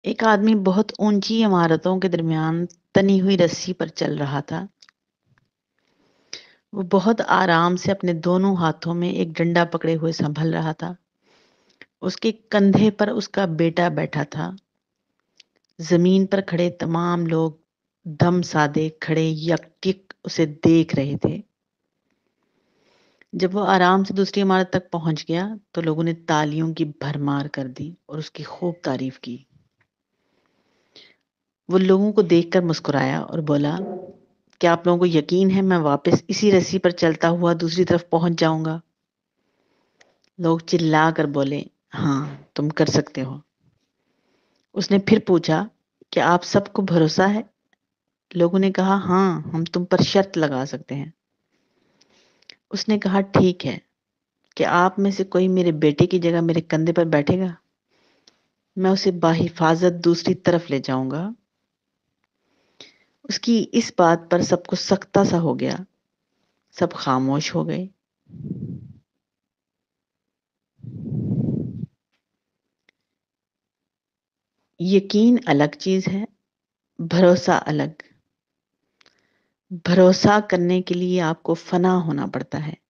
ایک آدمی بہت اونچی عمارتوں کے درمیان تنی ہوئی رسی پر چل رہا تھا۔ وہ بہت آرام سے اپنے دونوں ہاتھوں میں ایک ڈنڈا پکڑے ہوئے سنبھل رہا تھا۔ اس کے کندھے پر اس کا بیٹا بیٹھا تھا۔ زمین پر کھڑے تمام لوگ دم سادے کھڑے یکٹک اسے دیکھ رہے تھے۔ جب وہ آرام سے دوسری عمارت تک پہنچ گیا تو لوگوں نے تالیوں کی بھرمار کر دی اور اس کی خوب تعریف کی۔ وہ لوگوں کو دیکھ کر مسکرایا اور بولا، کیا آپ لوگوں کو یقین ہے میں واپس اسی رسی پر چلتا ہوا دوسری طرف پہنچ جاؤں گا؟ لوگ چلا کر بولے، ہاں تم کر سکتے ہو۔ اس نے پھر پوچھا، کیا آپ سب کو بھروسہ ہے؟ لوگوں نے کہا، ہاں ہم تم پر شرط لگا سکتے ہیں۔ اس نے کہا، ٹھیک ہے، کہ آپ میں سے کوئی میرے بیٹے کی جگہ میرے کندھے پر بیٹھے گا؟ میں اسے بحفاظت دوسری طرف لے جاؤں گا۔ اس کی اس بات پر سب کو سختہ سا ہو گیا۔ سب خاموش ہو گئے۔ یقین الگ چیز ہے، بھروسہ الگ۔ بھروسہ کرنے کے لیے آپ کو فنا ہونا پڑتا ہے۔